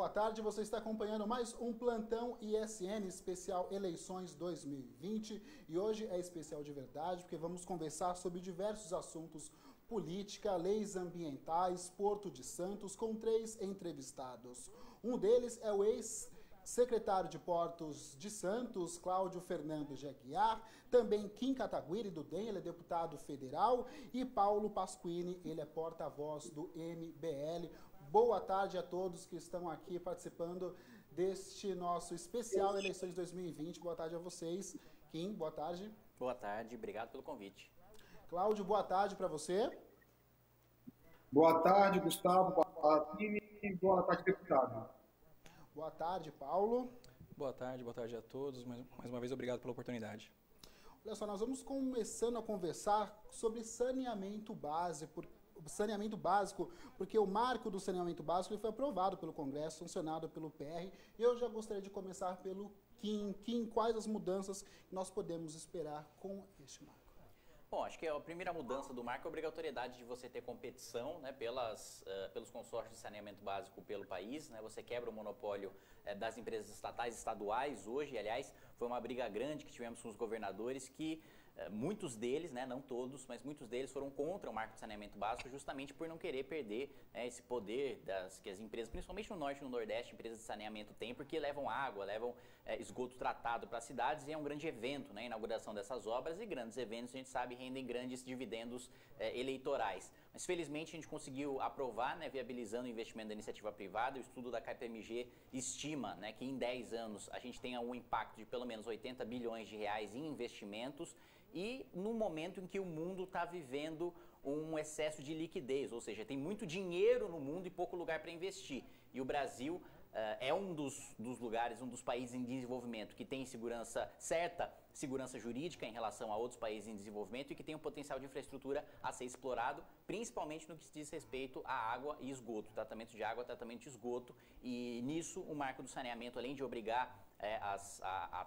boa tarde. Você está acompanhando mais um Plantão ISN especial Eleições 2020 e hoje é especial de verdade porque vamos conversar sobre diversos assuntos: política, leis ambientais, Porto de Santos, com 3 entrevistados. Um deles é o ex-secretário de Portos de Santos, Cláudio Fernando de Aguiar, também Kim Kataguiri, do DEM, ele é deputado federal, e Paulo Pasquini, ele é porta-voz do MBL. Boa tarde a todos que estão aqui participando deste nosso especial Eleições 2020. Boa tarde a vocês. Kim, boa tarde. Boa tarde, obrigado pelo convite. Cláudio, boa tarde para você. Boa tarde, Gustavo. Boa tarde, e boa tarde, deputado. Boa tarde, Paulo. Boa tarde a todos. Mais uma vez, obrigado pela oportunidade. Olha só, nós vamos começando a conversar sobre saneamento básico, porque o marco do saneamento básico ele foi aprovado pelo Congresso, sancionado pelo PR, e eu já gostaria de começar pelo Kim. Kim, quais as mudanças que nós podemos esperar com este marco? Bom, acho que a primeira mudança do marco é a obrigatoriedade de você ter competição, né, pelos consórcios de saneamento básico pelo país, né, você quebra o monopólio das empresas estatais e estaduais hoje. Aliás, foi uma briga grande que tivemos com os governadores que muitos deles, né, não todos, mas muitos deles foram contra o marco de saneamento básico justamente por não querer perder, né, esse poder que as empresas, principalmente no Norte e no Nordeste, empresas de saneamento têm, porque levam água, levam esgoto tratado para as cidades, e é um grande evento, né, a inauguração dessas obras, e grandes eventos, a gente sabe, rendem grandes dividendos eleitorais. Mas felizmente a gente conseguiu aprovar, né, viabilizando o investimento da iniciativa privada. O estudo da KPMG estima, né, que em 10 anos a gente tenha um impacto de pelo menos 80 bilhões de reais em investimentos, e no momento em que o mundo está vivendo um excesso de liquidez, ou seja, tem muito dinheiro no mundo e pouco lugar para investir. E o Brasil é um dos lugares, um dos países em desenvolvimento que tem certa segurança jurídica em relação a outros países em desenvolvimento e que tem um potencial de infraestrutura a ser explorado, principalmente no que diz respeito à água e esgoto, tratamento de água, tratamento de esgoto. E nisso o marco do saneamento, além de obrigar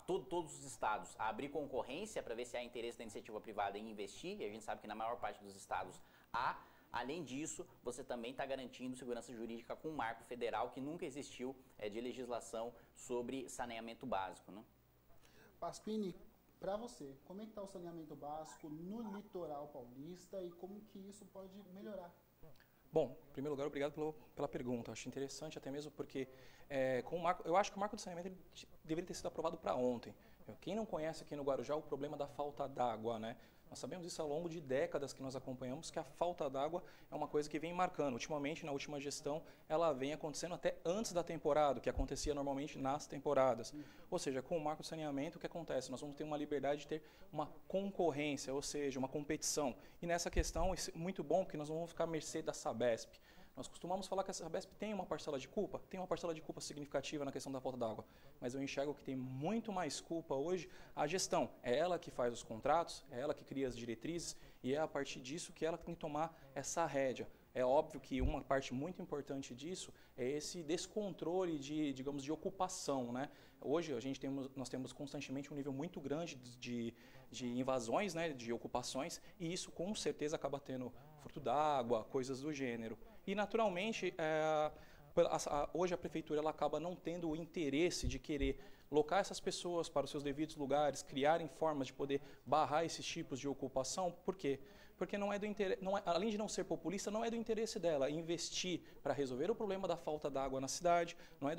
todos os estados a abrir concorrência para ver se há interesse da iniciativa privada em investir, e a gente sabe que na maior parte dos estados há. Além disso, você também está garantindo segurança jurídica com um marco federal que nunca existiu de legislação sobre saneamento básico, né? Pasquini, para você, como é que está o saneamento básico no litoral paulista e como que isso pode melhorar? Bom, em primeiro lugar, obrigado pela pergunta. Acho interessante até mesmo porque eu acho que o marco de saneamento deveria ter sido aprovado para ontem. Quem não conhece aqui no Guarujá o problema da falta d'água, né? Nós sabemos isso ao longo de décadas que nós acompanhamos, que a falta d'água é uma coisa que vem marcando. Ultimamente, na última gestão, ela vem acontecendo até antes da temporada, o que acontecia normalmente nas temporadas. Ou seja, com o marco de saneamento, o que acontece? Nós vamos ter uma liberdade de ter uma concorrência, ou seja, uma competição. E nessa questão, é muito bom, porque nós não vamos ficar à mercê da Sabesp. Nós costumamos falar que a Sabesp tem uma parcela de culpa, tem uma parcela de culpa significativa na questão da falta d'água, mas eu enxergo que tem muito mais culpa hoje a gestão. É ela que faz os contratos, é ela que cria as diretrizes e é a partir disso que ela tem que tomar essa rédea. É óbvio que uma parte muito importante disso é esse descontrole de ocupação, né? Hoje nós temos constantemente um nível muito grande de invasões, né, de ocupações, e isso com certeza acaba tendo furto d'água, coisas do gênero. E naturalmente, hoje a prefeitura ela acaba não tendo o interesse de querer locar essas pessoas para os seus devidos lugares, criarem formas de poder barrar esses tipos de ocupação. Por quê? Porque além de não ser populista, não é do interesse dela investir para resolver o problema da falta d'água na cidade, não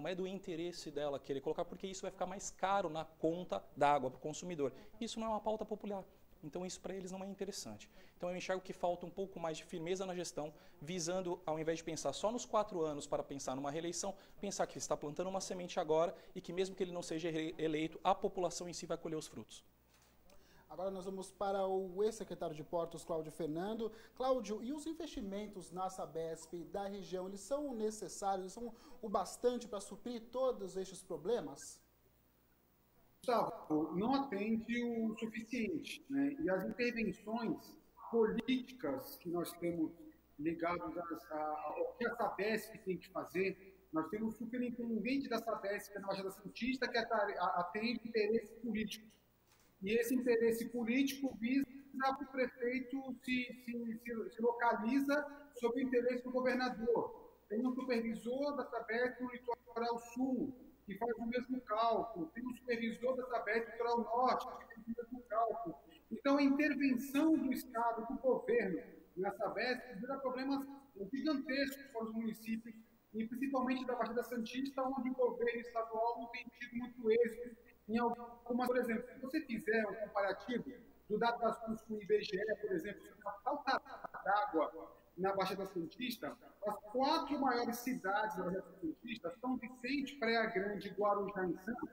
é do interesse dela querer colocar, porque isso vai ficar mais caro na conta d'água para o consumidor. Isso não é uma pauta popular. Então isso para eles não é interessante. Então eu enxergo que falta um pouco mais de firmeza na gestão, visando, ao invés de pensar só nos 4 anos para pensar numa reeleição, pensar que está plantando uma semente agora e que mesmo que ele não seja eleito, a população em si vai colher os frutos. Agora nós vamos para o ex-secretário de Portos, Cláudio Fernando. Cláudio, e os investimentos na Sabesp da região, eles são necessários, eles são o bastante para suprir todos estes problemas? Gustavo, não atende o suficiente, né? E as intervenções políticas que nós temos ligadas ao que a Sabesp tem que fazer, nós temos o superintendente da Sabesp, na Baixada Santista, que atende interesse político. E esse interesse político visa que o prefeito se localiza sob o interesse do governador. tem um supervisor da Sabesp no Litoral Sul, que faz o mesmo cálculo, tem um supervisor da Sabesp no Litoral Norte, que faz o mesmo cálculo. Então, a intervenção do Estado, do governo, na Sabesp, gera problemas gigantescos para os municípios, e principalmente da Baixada Santista, onde o governo estadual não tem tido muito êxito em algumas, por exemplo, se você fizer um comparativo do Datasus com o IBGE, por exemplo, a falta d'água na Baixada Santista, as 4 maiores cidades da Baixada Santista, São Vicente, Praia Grande, Guarujá e Santos,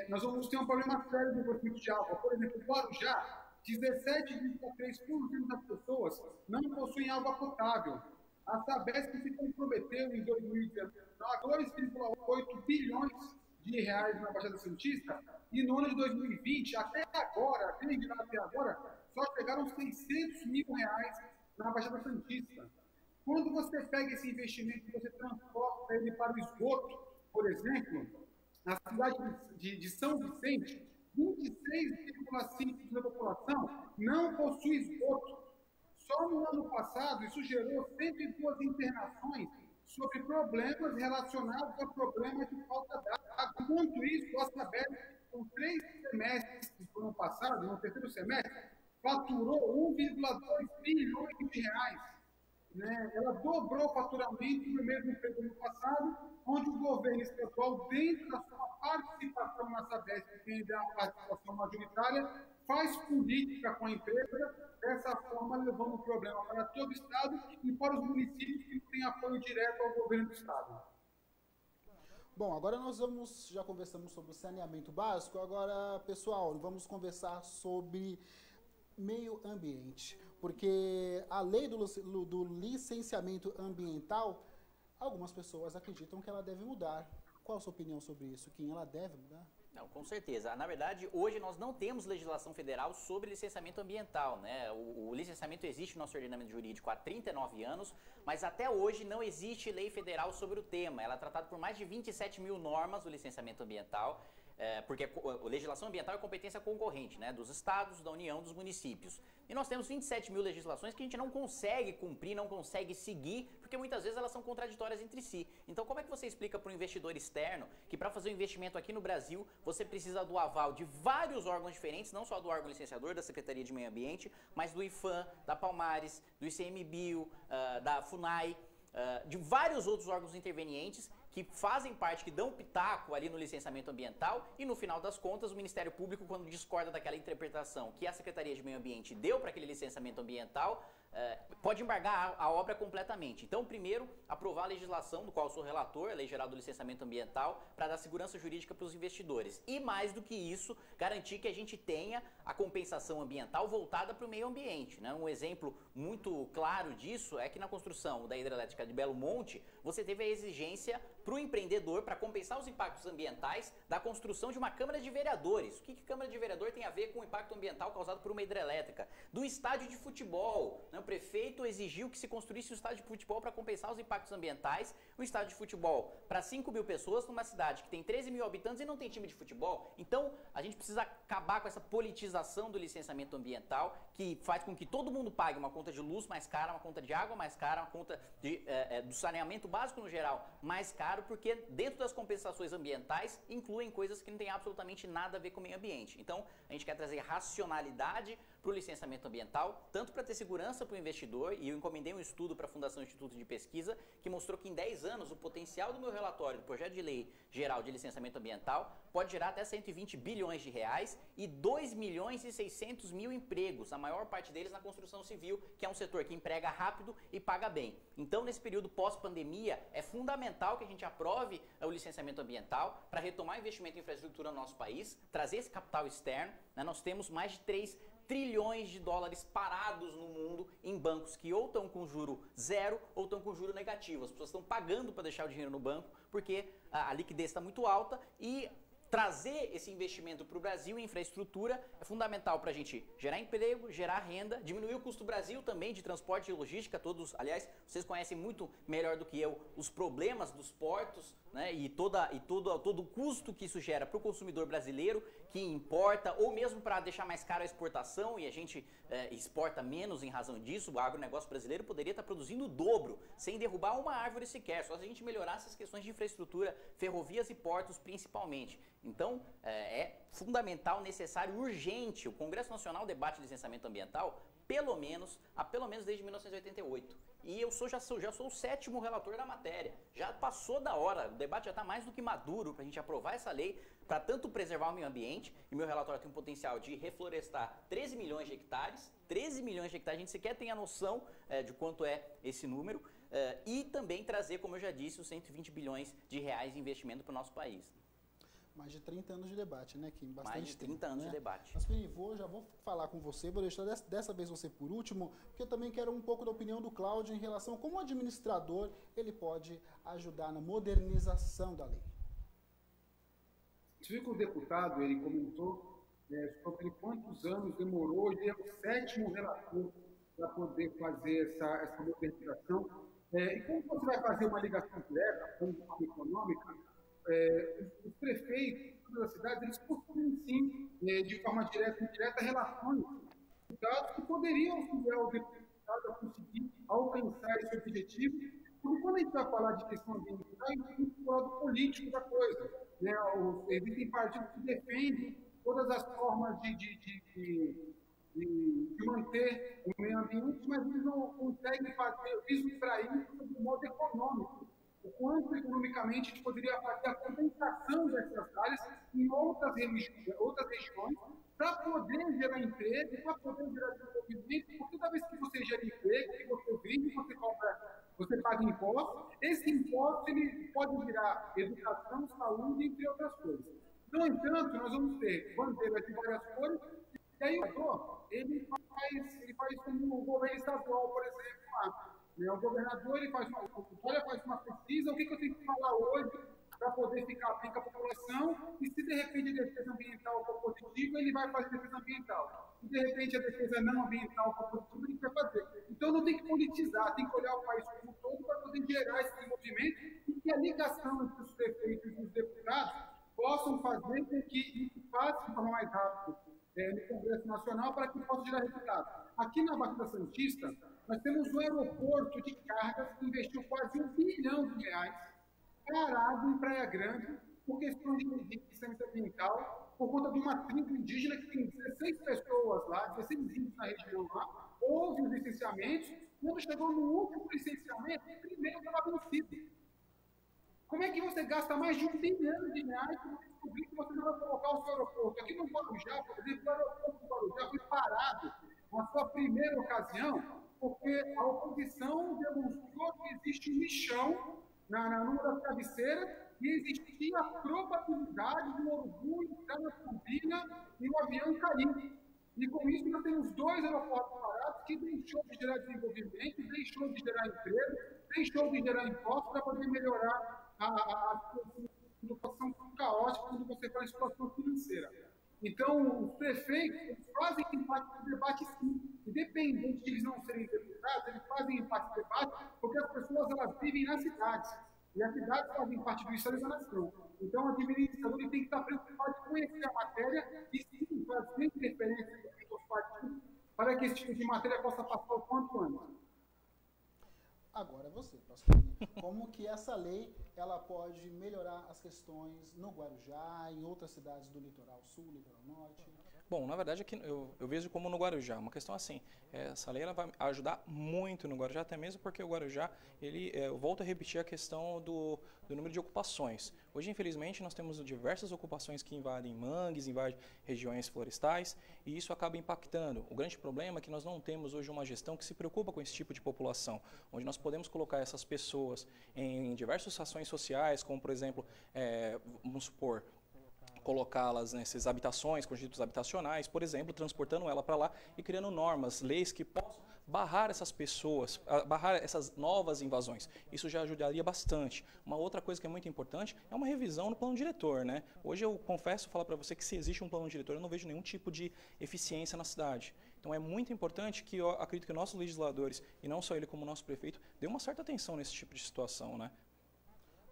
nós vamos ter um problema sério no conflito de água. Por exemplo, Guarujá, 17,3% das pessoas não possuem água potável. A Sabesp se comprometeu em 2019 2,8 bilhões de reais na Baixada Santista, e no ano de 2020, até agora, desde lá até agora, só chegaram 600 mil reais na Baixada Santista. Quando você pega esse investimento e você transporta ele para o esgoto, por exemplo, na cidade de São Vicente, 26,5% da população não possui esgoto. Só no ano passado, isso gerou 102 internações sobre problemas relacionados a problemas de falta d'água. Enquanto isso, a Sabesp, com 3 semestres do ano passado, no terceiro semestre, faturou 1,2 bilhões de reais. Ela dobrou o faturamento no mesmo período do ano passado, onde o governo estadual, dentro da sua participação na Sabesp, que ainda é a participação majoritária, faz política com a empresa, dessa forma levando o problema para todo o Estado e para os municípios que não têm apoio direto ao governo do Estado. Bom, agora já conversamos sobre o saneamento básico, agora, pessoal, vamos conversar sobre meio ambiente, porque a lei do licenciamento ambiental, algumas pessoas acreditam que ela deve mudar. Qual a sua opinião sobre isso, Kim? Ela deve mudar? Não, com certeza. Na verdade, hoje nós não temos legislação federal sobre licenciamento ambiental, né? O licenciamento existe no nosso ordenamento jurídico há 39 anos, mas até hoje não existe lei federal sobre o tema. Ela é tratada por mais de 27 mil normas, o licenciamento ambiental, porque a legislação ambiental é competência concorrente, né? Dos estados, da União, dos municípios. E nós temos 27 mil legislações que a gente não consegue cumprir, não consegue seguir, porque muitas vezes elas são contraditórias entre si. Então, como é que você explica para um investidor externo que para fazer um investimento aqui no Brasil, você precisa do aval de vários órgãos diferentes, não só do órgão licenciador, da Secretaria de Meio Ambiente, mas do IFAM, da Palmares, do ICMBio, da FUNAI, de vários outros órgãos intervenientes que fazem parte, que dão pitaco ali no licenciamento ambiental, e no final das contas o Ministério Público, quando discorda daquela interpretação que a Secretaria de Meio Ambiente deu para aquele licenciamento ambiental, pode embargar a obra completamente. Então, primeiro, aprovar a legislação, do qual eu sou relator, a Lei Geral do Licenciamento Ambiental, para dar segurança jurídica para os investidores. E mais do que isso, garantir que a gente tenha a compensação ambiental voltada para o meio ambiente, né? Um exemplo muito claro disso é que na construção da hidrelétrica de Belo Monte, você teve a exigência para o empreendedor, para compensar os impactos ambientais, da construção de uma Câmara de Vereadores. O que Câmara de Vereador tem a ver com o impacto ambiental causado por uma hidrelétrica? Do estádio de futebol, né? O prefeito exigiu que se construísse um estádio de futebol para compensar os impactos ambientais. Um estádio de futebol para 5 mil pessoas numa cidade que tem 13 mil habitantes e não tem time de futebol. Então, a gente precisa acabar com essa politização do licenciamento ambiental, que faz com que todo mundo pague uma conta de luz mais cara, uma conta de água mais cara, uma conta do saneamento básico no geral mais caro, porque dentro das compensações ambientais incluem coisas que não têm absolutamente nada a ver com o meio ambiente. Então, a gente quer trazer racionalidade para o licenciamento ambiental, tanto para ter segurança para o investidor, e eu encomendei um estudo para a Fundação Instituto de Pesquisa, que mostrou que em 10 anos o potencial do meu relatório do projeto de lei geral de licenciamento ambiental pode gerar até 120 bilhões de reais e 2 milhões e 600 mil empregos, a maior parte deles na construção civil, que é um setor que emprega rápido e paga bem. Então, nesse período pós-pandemia, é fundamental que a gente aprove o licenciamento ambiental para retomar o investimento em infraestrutura no nosso país, trazer esse capital externo, né? Nós temos mais de 3 trilhões de dólares parados no mundo em bancos que ou estão com juro zero ou estão com juro negativo. As pessoas estão pagando para deixar o dinheiro no banco porque a liquidez está muito alta e trazer esse investimento para o Brasil em infraestrutura é fundamental para a gente gerar emprego, gerar renda, diminuir o custo do Brasil também de transporte e logística. Todos, aliás, vocês conhecem muito melhor do que eu os problemas dos portos, né, e todo o custo que isso gera para o consumidor brasileiro que importa, ou mesmo para deixar mais caro a exportação, e a gente exporta menos em razão disso. O agronegócio brasileiro poderia estar produzindo o dobro, sem derrubar uma árvore sequer, só se a gente melhorasse as questões de infraestrutura, ferrovias e portos principalmente. Então, é fundamental, necessário, urgente. O Congresso Nacional debate licenciamento ambiental pelo menos desde 1988. E eu já sou o 7º relator da matéria. Já passou da hora, o debate já está mais do que maduro para a gente aprovar essa lei, para tanto preservar o meio ambiente, e meu relatório tem um potencial de reflorestar 13 milhões de hectares. 13 milhões de hectares, a gente sequer tem a noção de quanto é esse número, e também trazer, como eu já disse, os 120 bilhões de reais de investimento para o nosso país. Mais de 30 anos de debate, né, Kim? Bastante mais de 30 tempo, anos né? de debate. Mas, já vou falar com você, vou deixar dessa vez você por último, porque eu também quero um pouco da opinião do Cláudio em relação a como o administrador ele pode ajudar na modernização da lei. Você viu que o deputado ele comentou sobre quantos anos demorou, ele é o 7º relator para poder fazer essa modernização. E como você vai fazer uma ligação direta com a econômica, os prefeitos das cidades, eles possuem sim, de forma direta e indireta, relações que poderiam auxiliar o deputado a conseguir alcançar esse objetivo, porque quando a gente vai falar de questão ambiental, a gente tem que falar do político da coisa. Né? Existem partidos que defendem todas as formas de manter o meio ambiente, mas eles não conseguem fazer isso para isso de modo econômico. O quanto economicamente a gente poderia fazer a compensação dessas áreas em outras regiões para poder gerar emprego, para poder gerar desenvolvimento, porque toda vez que você gera emprego, que você vende, você paga imposto, esse imposto ele pode virar educação, saúde, entre outras coisas. No entanto, nós vamos ter bandeiras de várias cores, e aí o governador, ele faz como o governo estadual, por exemplo, lá. O governador ele faz uma pesquisa, o que eu tenho que falar hoje para poder ficar bem com a população, e se de repente a defesa ambiental for positiva, ele vai fazer defesa ambiental. Se de repente a defesa não ambiental for positiva, ele vai fazer. Então não tem que politizar, tem que olhar o país como um todo para poder gerar esse desenvolvimento e que a ligação entre os prefeitos e os deputados possam fazer com que isso passe de forma mais rápida no Congresso Nacional para que possa gerar resultados. Aqui na Baixada Santista, nós temos um aeroporto de cargas que investiu quase R$1 bilhão parado em Praia Grande por questões de licenciamento ambiental, por conta de uma tribo indígena que tem 16 pessoas lá, 16 índios na região lá, houve os licenciamentos, quando chegou no último licenciamento, o primeiro estava vencido. Como é que você gasta mais de R$1 bilhão para descobrir que você não vai colocar o seu aeroporto? Aqui no Guarujá, por exemplo, o aeroporto do Guarujá foi parado na sua primeira ocasião, porque a oposição demonstrou que existe um lixão numa das cabeceiras e existia a probabilidade de um urubu entrar na turbina e o avião cair. E com isso nós temos 2 aeroportos parados que deixou de gerar desenvolvimento, deixou de gerar emprego, deixou de gerar impostos para poder melhorar a situação caótica quando você fala em situação financeira. Então, os prefeitos fazem parte do debate, sim. Independente de eles não serem deputados, eles fazem parte do debate porque as pessoas elas vivem nas cidades. E as cidades fazem parte do Estado e da nação. Então, o administrador tem que estar preocupado em conhecer a matéria e, sim, fazer interferência entre os partidos para que esse tipo de matéria possa passar o quanto antes. Agora é você, pastor. Como que essa lei ela pode melhorar as questões no Guarujá, em outras cidades do litoral sul, litoral norte? Bom, na verdade aqui eu vejo como no Guarujá, uma questão assim, essa lei ela vai ajudar muito no Guarujá, até mesmo porque o Guarujá, eu volto a repetir a questão do número de ocupações. Hoje, infelizmente, nós temos diversas ocupações que invadem mangues, invadem regiões florestais, e isso acaba impactando. O grande problema é que nós não temos hoje uma gestão que se preocupa com esse tipo de população, onde nós podemos colocar essas pessoas em diversas ações sociais, como, por exemplo, vamos supor, colocá-las nessas habitações, conjuntos habitacionais, por exemplo, transportando ela para lá e criando normas, leis que possam barrar essas pessoas, barrar essas novas invasões. Isso já ajudaria bastante. Uma outra coisa que é muito importante é uma revisão no plano diretor, né? Hoje eu confesso, falar para você que se existe um plano diretor, eu não vejo nenhum tipo de eficiência na cidade. Então é muito importante que eu acredito que nossos legisladores, e não só ele como nosso prefeito, dê uma certa atenção nesse tipo de situação, né?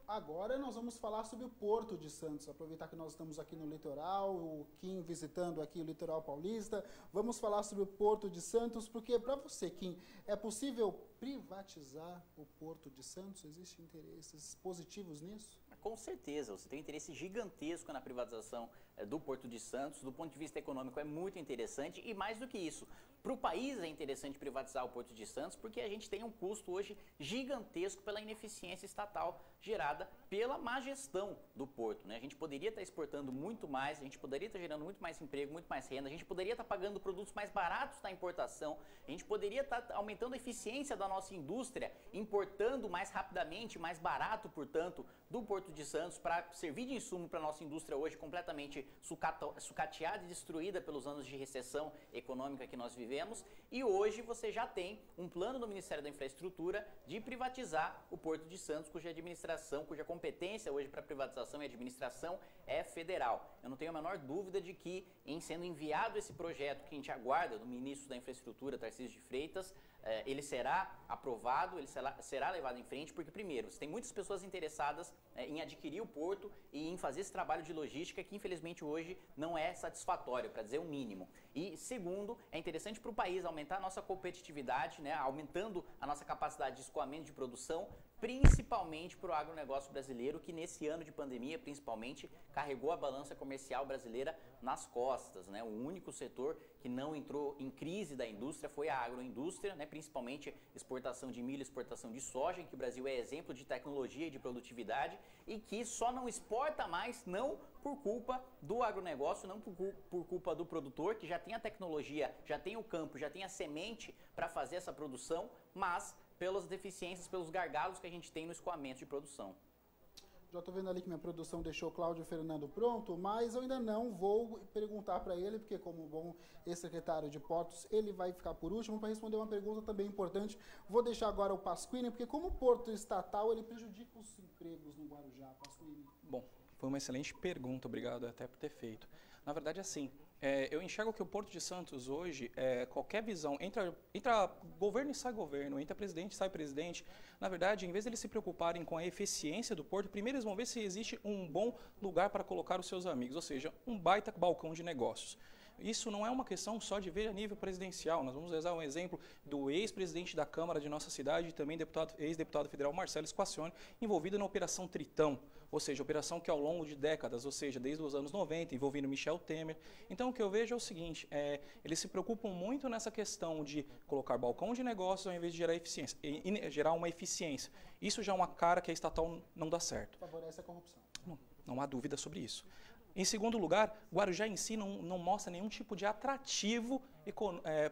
Agora nós vamos falar sobre o Porto de Santos, aproveitar que nós estamos aqui no litoral, o Kim visitando aqui o litoral paulista, vamos falar sobre o Porto de Santos, porque para você, Kim, é possível privatizar o Porto de Santos? Existem interesses positivos nisso? Com certeza, você tem um interesse gigantesco na privatização do Porto de Santos, do ponto de vista econômico é muito interessante e mais do que isso, para o país é interessante privatizar o Porto de Santos porque a gente tem um custo hoje gigantesco pela ineficiência estatal gerada pela má gestão do porto, né? A gente poderia estar exportando muito mais, a gente poderia estar gerando muito mais emprego, muito mais renda, a gente poderia estar pagando produtos mais baratos na importação, a gente poderia estar aumentando a eficiência da nossa indústria, importando mais rapidamente, mais barato, portanto, do Porto de Santos para servir de insumo para a nossa indústria hoje completamente sucateada e destruída pelos anos de recessão econômica que nós vivemos. E hoje você já tem um plano do Ministério da Infraestrutura de privatizar o Porto de Santos, cuja competência hoje para privatização e administração é federal. Eu não tenho a menor dúvida de que, em sendo enviado esse projeto que a gente aguarda do ministro da Infraestrutura, Tarcísio de Freitas, ele será aprovado, ele será levado em frente, porque primeiro, você tem muitas pessoas interessadas em adquirir o porto e em fazer esse trabalho de logística que infelizmente hoje não é satisfatório, para dizer o mínimo. E segundo, é interessante para o país aumentar a nossa competitividade, né, aumentando a nossa capacidade de escoamento de produção, principalmente para o agronegócio brasileiro, que nesse ano de pandemia, principalmente, carregou a balança comercial brasileira nas costas, né? O único setor que não entrou em crise da indústria foi a agroindústria, né? Principalmente exportação de milho, exportação de soja, em que o Brasil é exemplo de tecnologia e de produtividade e que só não exporta mais, não por culpa do agronegócio, não por culpa do produtor, que já tem a tecnologia, já tem o campo, já tem a semente para fazer essa produção, mas pelas deficiências, pelos gargalos que a gente tem no escoamento de produção. Já estou vendo ali que minha produção deixou o Cláudio Fernando pronto, mas eu ainda não vou perguntar para ele, porque como bom ex-secretário de Portos, ele vai ficar por último para responder uma pergunta também importante. Vou deixar agora o Pasquini, porque como porto estatal, ele prejudica os empregos no Guarujá. Pasquini. Bom, foi uma excelente pergunta, obrigado até por ter feito. Na verdade, assim, eu enxergo que o Porto de Santos hoje, qualquer visão, entra governo e sai governo, entra presidente e sai presidente. Na verdade, em vez de eles se preocuparem com a eficiência do porto, primeiro eles vão ver se existe um bom lugar para colocar os seus amigos, ou seja, um baita balcão de negócios. Isso não é uma questão só de ver a nível presidencial. Nós vamos usar um exemplo do ex-presidente da Câmara de nossa cidade e também ex-deputado federal Marcelo Squacione, envolvido na Operação Tritão, ou seja, operação que ao longo de décadas, ou seja, desde os anos 90, envolvendo Michel Temer. Então, o que eu vejo é o seguinte, eles se preocupam muito nessa questão de colocar balcão de negócios ao invés de gerar eficiência, gerar uma eficiência. Isso já é uma cara que a estatal não dá certo. Favorece a corrupção. Não há dúvida sobre isso. Em segundo lugar, Guarujá em si não mostra nenhum tipo de atrativo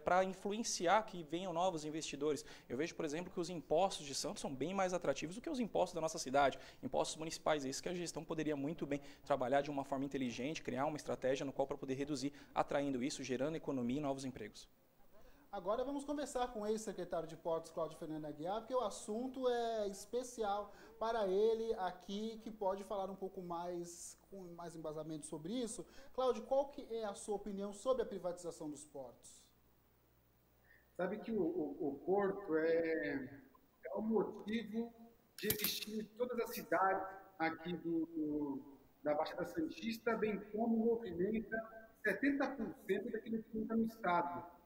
para influenciar que venham novos investidores. Eu vejo, por exemplo, que os impostos de Santos são bem mais atrativos do que os impostos da nossa cidade, impostos municipais. É isso que a gestão poderia muito bem trabalhar de uma forma inteligente, criar uma estratégia no qual para poder reduzir, atraindo isso, gerando economia e novos empregos. Agora vamos conversar com o ex-secretário de Portos, Cláudio Fernando Aguiar, porque o assunto é especial para ele aqui, que pode falar um pouco mais, com mais embasamento sobre isso. Cláudio, qual que é a sua opinião sobre a privatização dos portos? Sabe que o porto é o motivo de existir todas as cidades aqui da Baixada Santista, bem como movimenta 70% daquilo que fica no estado.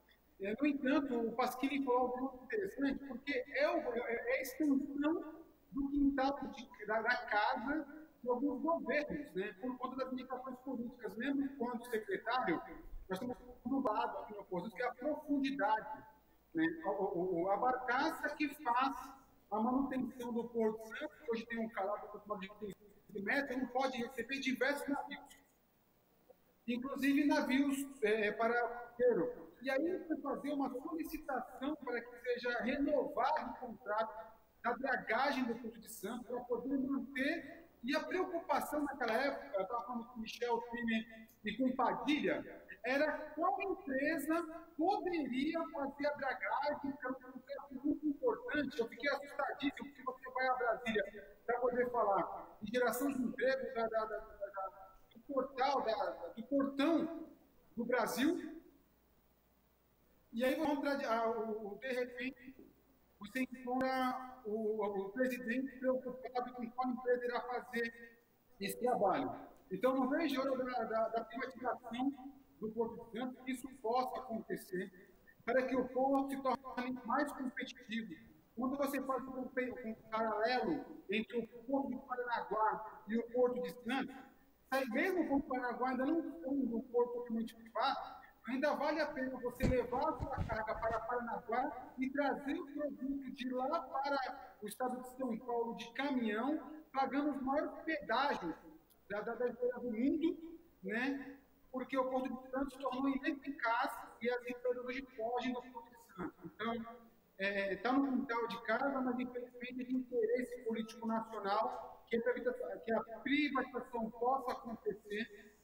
No entanto, o Pasquini falou algo muito interessante, porque é a extensão do quintal da casa de alguns governos, né, por conta das indicações políticas. Mesmo quando secretário, nós temos um lado aqui no Porto, que é a profundidade, né, a barcaça que faz a manutenção do Porto Santo, que hoje tem um calado de 15 metros, não pode receber diversos navios, inclusive navios para roteiro. E aí foi fazer uma solicitação para que seja renovado o contrato da dragagem do Porto de Santos para poder manter. E a preocupação naquela época, eu estava falando com o Michel Temer e com Padilha, era qual empresa poderia fazer a dragagem, que é um processo muito importante. Eu fiquei assustadíssimo, porque você vai a Brasília para poder falar de geração de emprego do portal, do portão do Brasil, e aí de repente você encontra o presidente preocupado com qual empresa irá fazer esse trabalho. Então, não vejo a hora da privatização do Porto de Santos que isso possa acontecer, para que o porto se torne mais competitivo. Quando você faz um paralelo entre o Porto de Paranaguá e o Porto de Santos, mesmo o Porto de Paranaguá ainda não sendo um porto totalmente privado, ainda vale a pena você levar a sua carga para Paranaguá e trazer o produto de lá para o estado de São Paulo de caminhão, pagando os maiores pedágios da história do mundo, né? Porque o Porto de Santos se tornou ineficaz e as empresas hoje fogem do Porto de Santos. Então, está no quintal de casa, mas infelizmente é de interesse político nacional que a privatização possa acontecer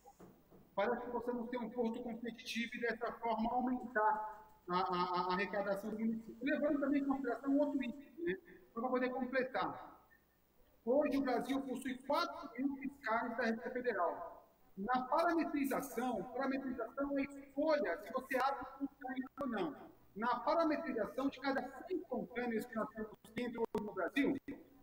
para que possamos ter um porto competitivo e, dessa forma, aumentar a arrecadação do município. Levando também em consideração outro item, né? Para poder completar. Hoje, o Brasil possui 4.000 fiscais da Receita Federal. Na parametrização é escolha se você abre o contêiner ou não. Na parametrização, de cada 100 contêineres que nós temos dentro no Brasil,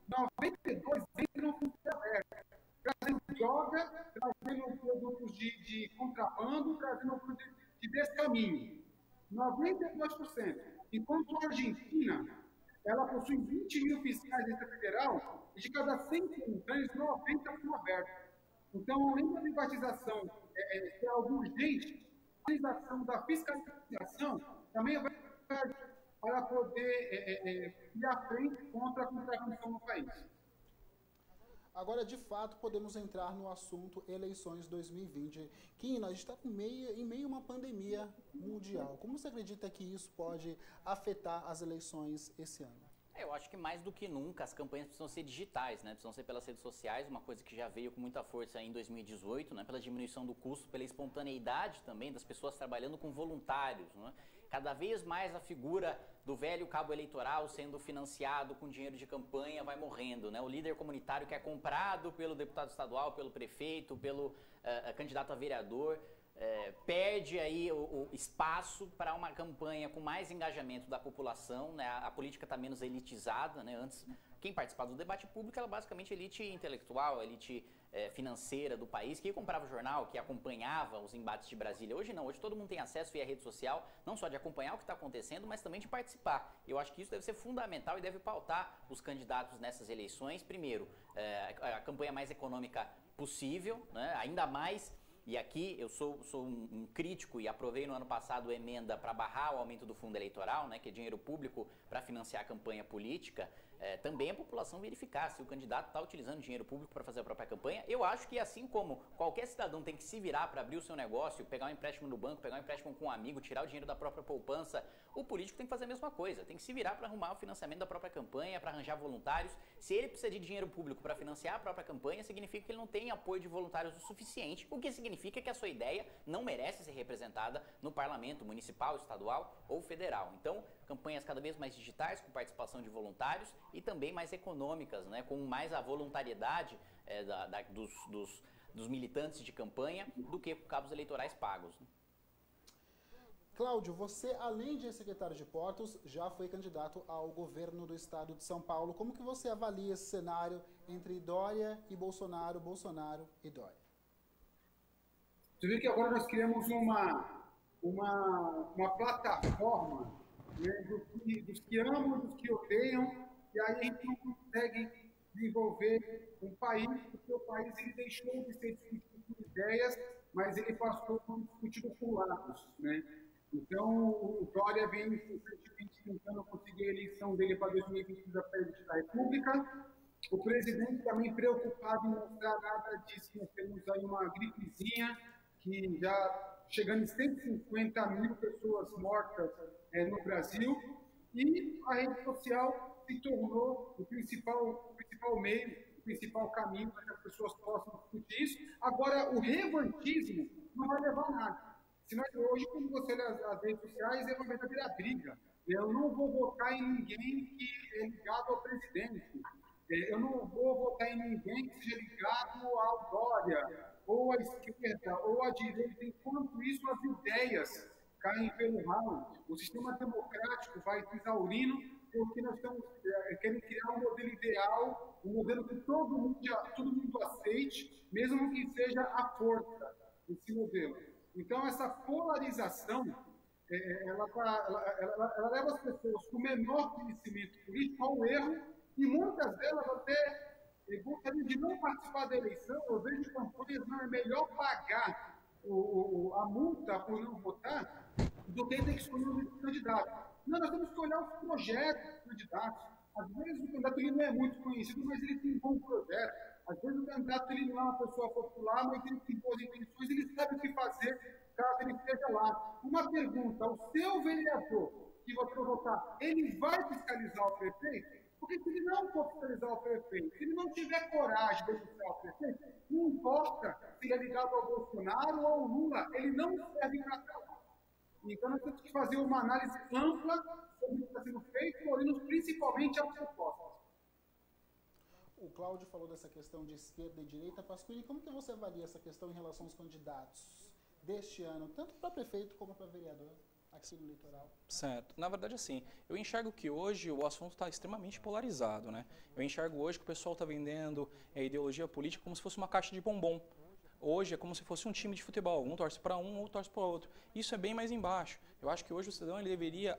92 entram com o aberto, trazendo droga, trazendo produtos de contrabando, trazendo produtos de descaminho. 92%. Enquanto a Argentina, ela possui 20.000 fiscais da Receita Federal, e de cada 100 contêineres, 90 são abertos. Então, além da privatização ser algo urgente, a privatização da fiscalização também vai para poder ir à frente contra a contravenção no país. Agora, de fato, podemos entrar no assunto eleições 2020. Kim, nós estamos em meio a uma pandemia mundial. Como você acredita que isso pode afetar as eleições esse ano? Eu acho que mais do que nunca as campanhas precisam ser digitais, né? Precisam ser pelas redes sociais, uma coisa que já veio com muita força em 2018, né? Pela diminuição do custo, pela espontaneidade também das pessoas trabalhando com voluntários, né? Cada vez mais a figura do velho cabo eleitoral sendo financiado com dinheiro de campanha vai morrendo, né? O líder comunitário que é comprado pelo deputado estadual, pelo prefeito, pelo candidato a vereador, perde aí o espaço para uma campanha com mais engajamento da população, né? A política está menos elitizada, né? Antes, quem participava do debate público era basicamente elite intelectual, elite financeira do país, que comprava o jornal, que acompanhava os embates de Brasília. Hoje não, hoje todo mundo tem acesso via rede social, não só de acompanhar o que está acontecendo, mas também de participar. Eu acho que isso deve ser fundamental e deve pautar os candidatos nessas eleições. Primeiro, a campanha mais econômica possível, né? Ainda mais. E aqui eu sou um crítico e aprovei no ano passado a emenda para barrar o aumento do fundo eleitoral, né, que é dinheiro público para financiar a campanha política. Também a população verificar se o candidato está utilizando dinheiro público para fazer a própria campanha. Eu acho que assim como qualquer cidadão tem que se virar para abrir o seu negócio, pegar um empréstimo no banco, pegar um empréstimo com um amigo, tirar o dinheiro da própria poupança, o político tem que fazer a mesma coisa. Tem que se virar para arrumar o financiamento da própria campanha, para arranjar voluntários. Se ele precisa de dinheiro público para financiar a própria campanha, significa que ele não tem apoio de voluntários o suficiente, o que significa que a sua ideia não merece ser representada no parlamento municipal, estadual ou federal. Então, campanhas cada vez mais digitais, com participação de voluntários e também mais econômicas, né, com mais a voluntariedade dos militantes de campanha do que com cabos eleitorais pagos, né? Cláudio, você, além de secretário de Portos, já foi candidato ao governo do estado de São Paulo. Como que você avalia esse cenário entre Dória e Bolsonaro, Bolsonaro e Dória? Você vê que agora nós criamos uma plataforma, né, dos que amam e dos que odeiam, e aí a gente não consegue desenvolver um país, porque o país ele deixou de ser discutido por ideias, mas ele passou a ser discutido por lados, né? Então, o Dória vem recentemente tentando conseguir a eleição dele para 2022 da presidência da República. O presidente também preocupado em mostrar nada disso. Nós temos aí uma gripezinha que já chegando em 150.000 pessoas mortas no Brasil. E a rede social se tornou o principal meio, o principal caminho para que as pessoas possam discutir isso. Agora, o revantismo não vai levar a nada. Hoje, quando você olha as redes sociais, é uma verdadeira briga. Eu não vou votar em ninguém que é ligado ao presidente. Eu não vou votar em ninguém que seja ligado ao Dória, ou à esquerda, ou à direita. Enquanto isso, as ideias caem pelo ralo. O sistema democrático vai se exaurindo porque nós estamos querendo criar um modelo ideal, um modelo que todo mundo aceite, mesmo que seja à força esse modelo. Então, essa polarização, ela leva as pessoas com menor conhecimento político ao erro, e muitas delas até gostariam de não participar da eleição. Eu vejo campanhas, não é melhor pagar a multa por não votar do que ter que escolher um candidato. Não, nós temos que olhar os projetos dos candidatos. Às vezes o candidato ele não é muito conhecido, mas ele tem um bom projeto. Às vezes o candidato ele não é uma pessoa popular, mas ele tem boas intenções, ele sabe o que fazer caso ele esteja lá. Uma pergunta, o seu vereador que você vai votar, ele vai fiscalizar o prefeito? Porque se ele não for fiscalizar o prefeito, se ele não tiver coragem de fiscalizar o prefeito, não importa se ele é ligado ao Bolsonaro ou ao Lula, ele não serve para nada. Então, nós temos que fazer uma análise ampla sobre o que está sendo feito, olhando principalmente as propostas. O Cláudio falou dessa questão de esquerda e direita. Pasquini, como que você avalia essa questão em relação aos candidatos deste ano, tanto para prefeito como para vereador, aqui no litoral? Certo. Na verdade, assim, eu enxergo que hoje o assunto está extremamente polarizado, né? Eu enxergo hoje que o pessoal está vendendo a ideologia política como se fosse uma caixa de bombom. Hoje é como se fosse um time de futebol, um torce para um, outro torce para o outro. Isso é bem mais embaixo. Eu acho que hoje o cidadão ele deveria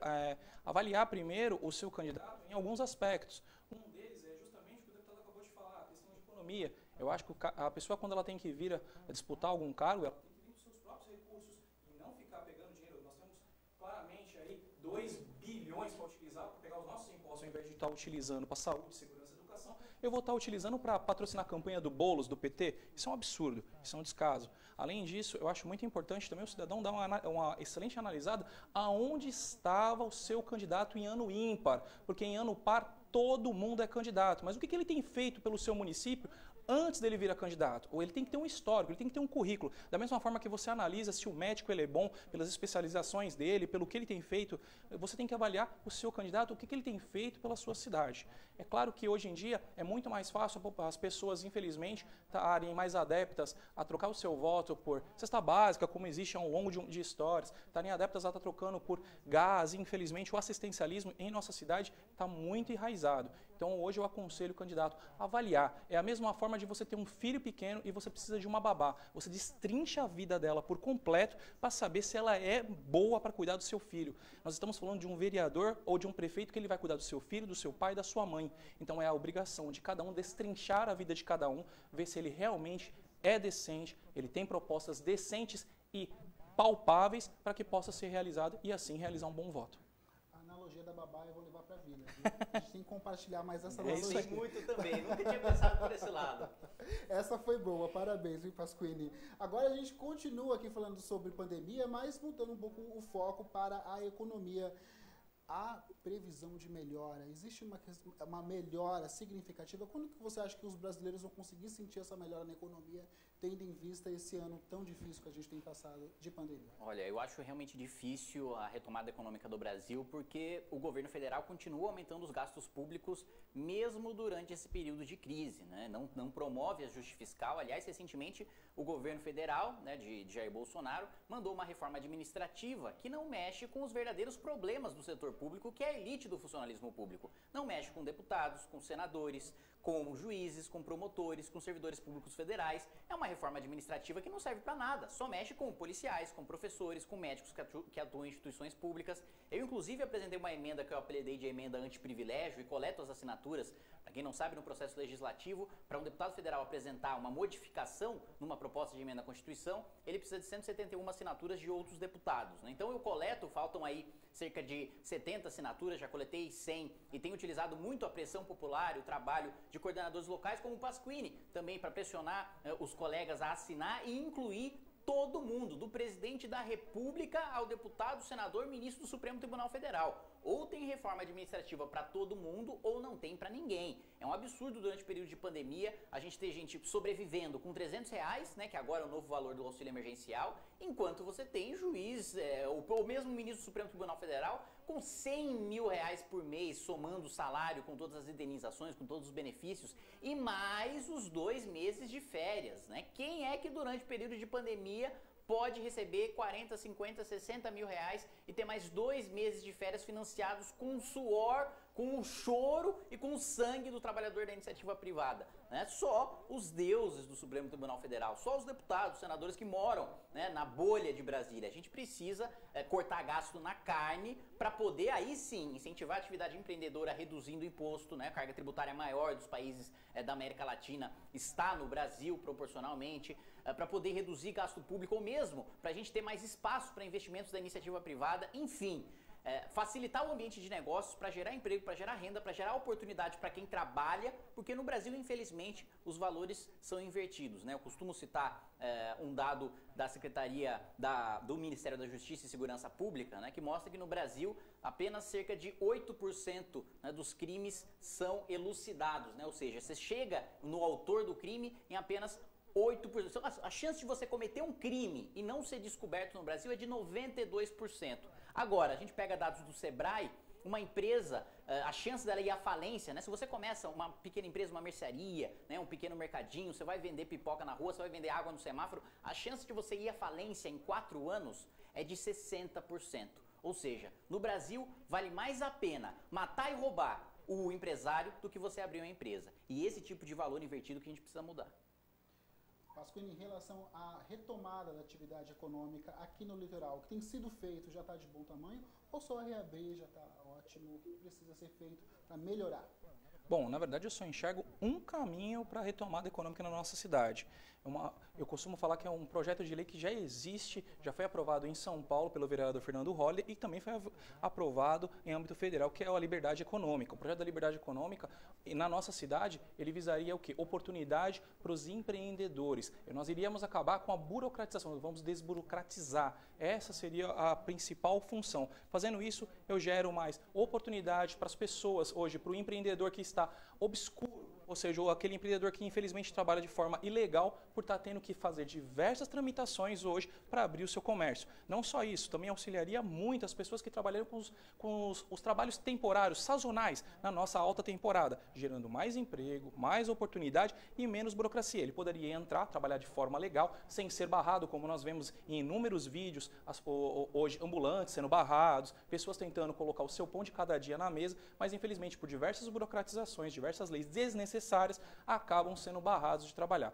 avaliar primeiro o seu candidato em alguns aspectos. Um deles é justamente o que o deputado acabou de falar, a questão de economia. Eu acho que a pessoa, quando ela tem que vir a disputar algum cargo, ela tem que vir dos seus próprios recursos e não ficar pegando dinheiro. Nós temos claramente aí 2 bilhões para utilizar, para pegar os nossos impostos, ao invés de estar utilizando para saúde, segurança, eu vou estar utilizando para patrocinar a campanha do Boulos, do PT. Isso é um absurdo, isso é um descaso. Além disso, eu acho muito importante também o cidadão dar uma excelente analisada aonde estava o seu candidato em ano ímpar, porque em ano par todo mundo é candidato. Mas o que ele tem feito pelo seu município antes dele virar candidato? Ou ele tem que ter um histórico, ele tem que ter um currículo. Da mesma forma que você analisa se o médico ele é bom pelas especializações dele, pelo que ele tem feito, você tem que avaliar o seu candidato, o que ele tem feito pela sua cidade. É claro que hoje em dia é muito mais fácil as pessoas, infelizmente, estarem mais adeptas a trocar o seu voto por cesta básica, como existe ao longo de histórias, estarem adeptas a estar trocando por gás. Infelizmente, o assistencialismo em nossa cidade está muito enraizado. Então, hoje eu aconselho o candidato a avaliar. É a mesma forma de você ter um filho pequeno e você precisa de uma babá. Você destrincha a vida dela por completo para saber se ela é boa para cuidar do seu filho. Nós estamos falando de um vereador ou de um prefeito que ele vai cuidar do seu filho, do seu pai e da sua mãe. Então, é a obrigação de cada um destrinchar a vida de cada um, ver se ele realmente é decente, ele tem propostas decentes e palpáveis para que possa ser realizado e assim realizar um bom voto. Da babá eu vou levar para a vida. A gente tem que compartilhar mais essa noção. Eu sei muito também, nunca tinha pensado por esse lado. Essa foi boa, parabéns, viu, Pasquini? Agora a gente continua aqui falando sobre pandemia, mas mudando um pouco o foco para a economia. Há previsão de melhora? Existe uma melhora significativa? Quando que você acha que os brasileiros vão conseguir sentir essa melhora na economia, tendo em vista esse ano tão difícil que a gente tem passado de pandemia? Olha, eu acho realmente difícil a retomada econômica do Brasil, porque o governo federal continua aumentando os gastos públicos mesmo durante esse período de crise, né? Não promove ajuste fiscal. Aliás, recentemente o governo federal, né, de Jair Bolsonaro, mandou uma reforma administrativa que não mexe com os verdadeiros problemas do setor público, que é a elite do funcionalismo público. Não mexe com deputados, com senadores, com juízes, com promotores, com servidores públicos federais. É uma reforma administrativa que não serve para nada, só mexe com policiais, com professores, com médicos que atuam em instituições públicas. Eu, inclusive, apresentei uma emenda que eu apelidei de emenda antiprivilégio e coleto as assinaturas, para quem não sabe, no processo legislativo, para um deputado federal apresentar uma modificação numa proposta de emenda à Constituição, ele precisa de 171 assinaturas de outros deputados, né? Então eu coleto, faltam aí cerca de 70 assinaturas, já coletei 100 e tenho utilizado muito a pressão popular e o trabalho de coordenadores locais como o Pasquini, também para pressionar os colegas a assinar e incluir todo mundo, do presidente da República ao deputado, senador, ministro do Supremo Tribunal Federal. ou tem reforma administrativa para todo mundo ou não tem para ninguém. É um absurdo durante o período de pandemia a gente ter gente sobrevivendo com R$300, né, que agora é o novo valor do auxílio emergencial, enquanto você tem juiz, ou mesmo ministro do Supremo Tribunal Federal, com R$100 mil por mês, somando o salário com todas as indenizações, com todos os benefícios, e mais os 2 meses de férias, né? Quem é que durante o período de pandemia pode receber 40, 50, 60 mil reais e ter mais 2 meses de férias financiados com o suor, com o choro e com o sangue do trabalhador da iniciativa privada, né? Só os deuses do Supremo Tribunal Federal, só os deputados, senadores que moram, né, na bolha de Brasília. A gente precisa cortar gasto na carne para poder aí sim incentivar a atividade empreendedora reduzindo o imposto, né? A carga tributária maior dos países da América Latina está no Brasil proporcionalmente, para poder reduzir gasto público ou mesmo para a gente ter mais espaço para investimentos da iniciativa privada, enfim. Facilitar o ambiente de negócios para gerar emprego, para gerar renda, para gerar oportunidade para quem trabalha, porque no Brasil, infelizmente, os valores são invertidos, né? Eu costumo citar um dado da Secretaria do Ministério da Justiça e Segurança Pública, né, que mostra que no Brasil apenas cerca de 8%, né, dos crimes são elucidados, né? Ou seja, você chega no autor do crime em apenas 8%. A chance de você cometer um crime e não ser descoberto no Brasil é de 92%. Agora, a gente pega dados do Sebrae, uma empresa, a chance dela ir à falência, né? Se você começa uma pequena empresa, uma mercearia, né, um pequeno mercadinho, você vai vender pipoca na rua, você vai vender água no semáforo, a chance de você ir à falência em 4 anos é de 60%. Ou seja, no Brasil vale mais a pena matar e roubar o empresário do que você abrir uma empresa. E esse tipo de valor invertido que a gente precisa mudar. Pasquini, em relação à retomada da atividade econômica aqui no litoral, o que tem sido feito já está de bom tamanho ou só reabrir já está ótimo? O que precisa ser feito para melhorar? Bom, na verdade eu só enxergo um caminho para a retomada econômica na nossa cidade. Eu costumo falar que é um projeto de lei que já existe, já foi aprovado em São Paulo pelo vereador Fernando Holliday e também foi aprovado em âmbito federal, que é a liberdade econômica. O projeto da liberdade econômica, na nossa cidade, ele visaria o quê? Oportunidade para os empreendedores. Nós iríamos acabar com a burocratização, vamos desburocratizar. Essa seria a principal função. Fazendo isso, eu gero mais oportunidade para as pessoas hoje, para o empreendedor que está obscuro, ou seja, aquele empreendedor que infelizmente trabalha de forma ilegal por estar tendo que fazer diversas tramitações hoje para abrir o seu comércio. Não só isso, também auxiliaria muito as pessoas que trabalham com os trabalhos temporários, sazonais, na nossa alta temporada, gerando mais emprego, mais oportunidade e menos burocracia. Ele poderia entrar, trabalhar de forma legal, sem ser barrado, como nós vemos em inúmeros vídeos, hoje ambulantes sendo barrados, pessoas tentando colocar o seu pão de cada dia na mesa, mas infelizmente por diversas burocratizações, diversas leis desnecessárias, acabam sendo barrados de trabalhar.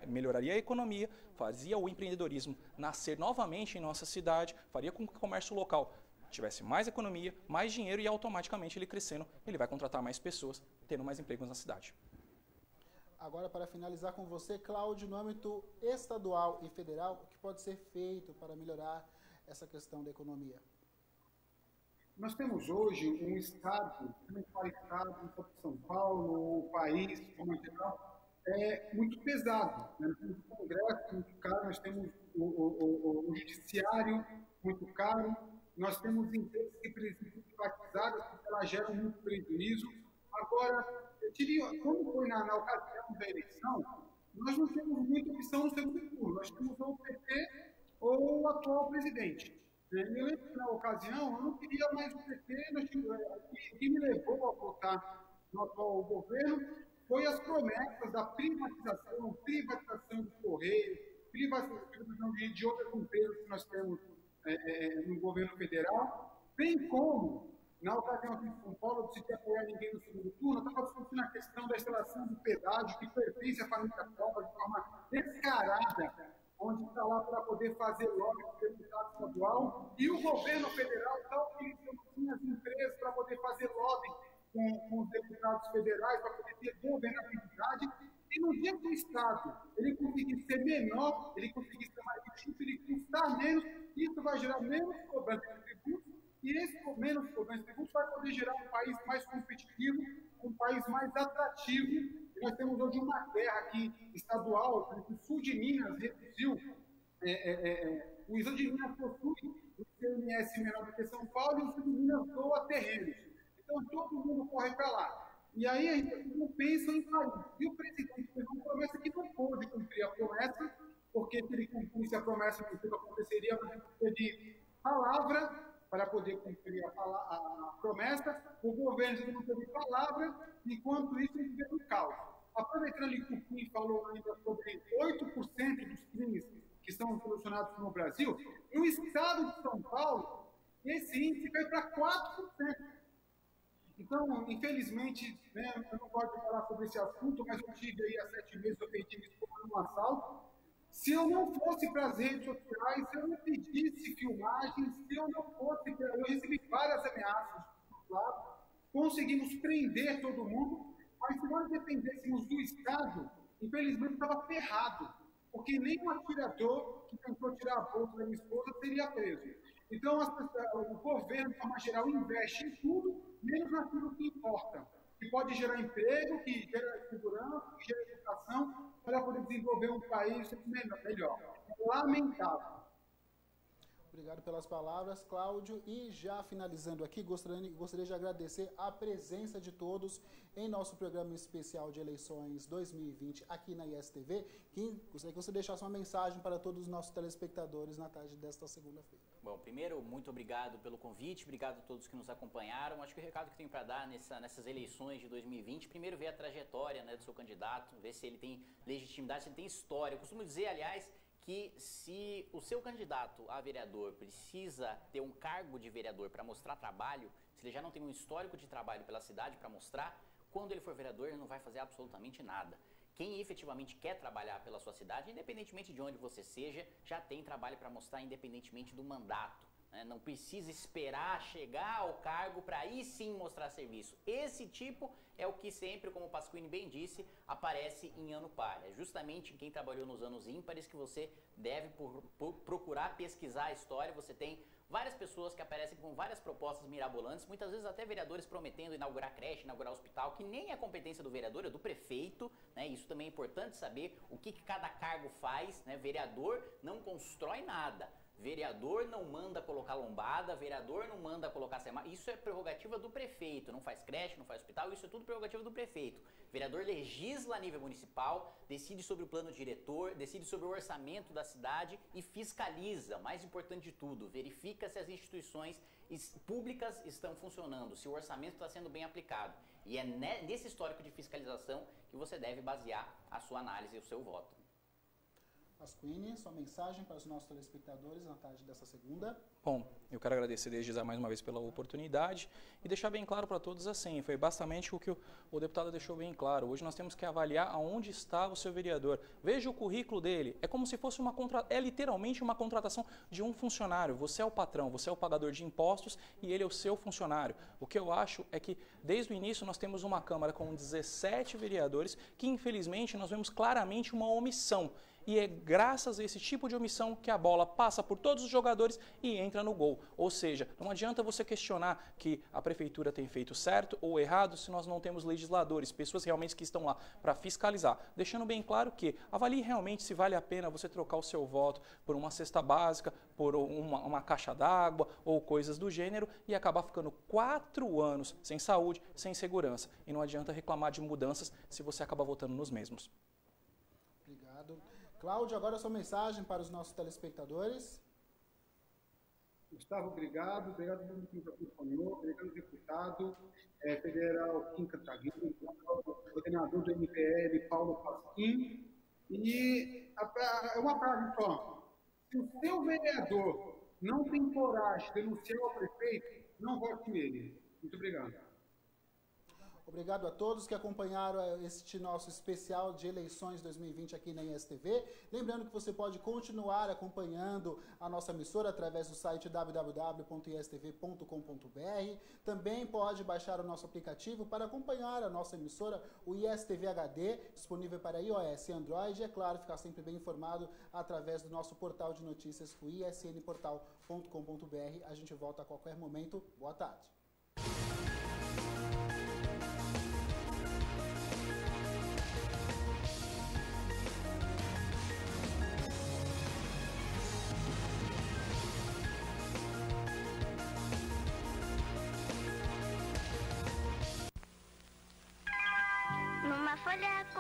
Melhoraria a economia, fazia o empreendedorismo nascer novamente em nossa cidade, faria com que o comércio local tivesse mais economia, mais dinheiro e automaticamente ele crescendo, ele vai contratar mais pessoas, tendo mais empregos na cidade. Agora, para finalizar com você, Cláudio, no âmbito estadual e federal, o que pode ser feito para melhorar essa questão da economia? Nós temos hoje um Estado, não só o Estado de São Paulo, o país, como geral, muito pesado. Né? Nós temos o Congresso muito caro, nós temos o Judiciário muito caro, nós temos empresas que precisam ser privatizadas porque elas geram muito prejuízo. Agora, eu diria, quando foi na ocasião da eleição, nós não temos muita opção no segundo turno, nós temos ou o PT ou o atual presidente. Eu lembro que na ocasião eu não queria mais o PT, o que me levou a votar no atual governo foi as promessas da privatização do Correio, privatização de outras empresas que nós temos no governo federal, bem como, na ocasião aqui de São Paulo, eu decidi apoiar ninguém no segundo turno, eu estava discutindo a questão da instalação do pedágio que pertence à família Copa de forma descarada, onde está lá para poder fazer lobby para o deputado estadual, e o governo federal está utilizando as empresas para poder fazer lobby com os deputados federais, para poder ter governabilidade, e no dia que o Estado ele conseguir ser menor, ele conseguir ser mais difícil, ele custar menos, isso vai gerar menos cobrança de tributos, e esse menos cobrança de tributos vai poder gerar um país mais competitivo, um país mais atrativo. E nós temos hoje uma guerra aqui estadual, o sul de Minas reduziu, o sul de Minas possui ICMS menor do que São Paulo e o sul de Minas doa terrenos. Então, todo mundo corre para lá. E aí a gente não pensa em país. E o presidente fez uma promessa que não pôde cumprir a promessa, porque se ele cumprisse a promessa, não aconteceria, mas ele de palavra para poder cumprir a promessa. O governo não teve palavra, enquanto isso ele viveu no caos. Aproveitando que o Cupim falou ainda sobre 8% dos crimes que são solucionados no Brasil, no estado de São Paulo, esse índice caiu para 4%. Então, infelizmente, né, eu não posso falar sobre esse assunto, mas eu tive aí há 7 meses, eu perdi minha esposa num assalto. Se eu não fosse para as redes sociais, se eu não pedisse filmagens, se eu não fosse, eu recebi várias ameaças do lado, conseguimos prender todo mundo, mas se nós dependêssemos do Estado, infelizmente estava ferrado, porque nem um atirador que tentou tirar a bolsa da minha esposa seria preso. Então, o governo, de forma geral, investe em tudo, menos naquilo que importa, que pode gerar emprego, que gera segurança, que gera educação, para poder desenvolver um país melhor. Lamentável. Obrigado pelas palavras, Cláudio. E já finalizando aqui, gostaria de agradecer a presença de todos em nosso programa especial de eleições 2020 aqui na ISTV. Gostaria que você deixasse uma mensagem para todos os nossos telespectadores na tarde desta segunda-feira. Bom, primeiro, muito obrigado pelo convite, obrigado a todos que nos acompanharam. Acho que o recado que tenho para dar nessas eleições de 2020, primeiro ver a trajetória, né, do seu candidato, ver se ele tem legitimidade, se ele tem história. Eu costumo dizer, aliás, que se o seu candidato a vereador precisa ter um cargo de vereador para mostrar trabalho, se ele já não tem um histórico de trabalho pela cidade para mostrar, quando ele for vereador ele não vai fazer absolutamente nada. Quem efetivamente quer trabalhar pela sua cidade, independentemente de onde você seja, já tem trabalho para mostrar independentemente do mandato. Não precisa esperar chegar ao cargo para aí sim mostrar serviço. Esse tipo é o que sempre, como o Pasquini bem disse, aparece em ano par. É justamente quem trabalhou nos anos ímpares que você deve procurar pesquisar a história. Você tem várias pessoas que aparecem com várias propostas mirabolantes, muitas vezes até vereadores prometendo inaugurar creche, inaugurar hospital, que nem é competência do vereador, é do prefeito, né? Isso também é importante saber o que cada cargo faz, né? Vereador não constrói nada. Vereador não manda colocar lombada, vereador não manda colocar semáforo. Isso é prerrogativa do prefeito, não faz creche, não faz hospital, isso é tudo prerrogativa do prefeito. Vereador legisla a nível municipal, decide sobre o plano diretor, decide sobre o orçamento da cidade e fiscaliza, mais importante de tudo, verifica se as instituições públicas estão funcionando, se o orçamento está sendo bem aplicado. E é nesse histórico de fiscalização que você deve basear a sua análise e o seu voto. Pasquini, sua mensagem para os nossos telespectadores na tarde dessa segunda. Bom, eu quero agradecer desde já mais uma vez pela oportunidade e deixar bem claro para todos assim, foi bastante o que o deputado deixou bem claro. Hoje nós temos que avaliar aonde está o seu vereador. Veja o currículo dele, é como se fosse é literalmente uma contratação de um funcionário. Você é o patrão, você é o pagador de impostos e ele é o seu funcionário. O que eu acho é que desde o início nós temos uma Câmara com 17 vereadores que infelizmente nós vemos claramente uma omissão. E é graças a esse tipo de omissão que a bola passa por todos os jogadores e entra no gol. Ou seja, não adianta você questionar que a prefeitura tem feito certo ou errado se nós não temos legisladores, pessoas realmente que estão lá para fiscalizar. Deixando bem claro que avalie realmente se vale a pena você trocar o seu voto por uma cesta básica, por uma caixa d'água ou coisas do gênero e acabar ficando 4 anos sem saúde, sem segurança. E não adianta reclamar de mudanças se você acaba votando nos mesmos. Obrigado. Cláudio, agora a sua mensagem para os nossos telespectadores. Gustavo, obrigado. Obrigado a todo mundo que nos acompanhou. Obrigado, deputado federal Kim Kataguiri, coordenador do MPL, Paulo Pasquim. E é uma frase só. Se o seu vereador não tem coragem de denunciar o prefeito, não vote nele. Muito obrigado. Obrigado a todos que acompanharam este nosso especial de eleições 2020 aqui na ISTV. Lembrando que você pode continuar acompanhando a nossa emissora através do site www.istv.com.br. Também pode baixar o nosso aplicativo para acompanhar a nossa emissora, o ISTV HD, disponível para iOS e Android. E, é claro, ficar sempre bem informado através do nosso portal de notícias, o isnportal.com.br. A gente volta a qualquer momento. Boa tarde.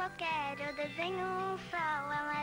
qualquer, eu desenho um sol,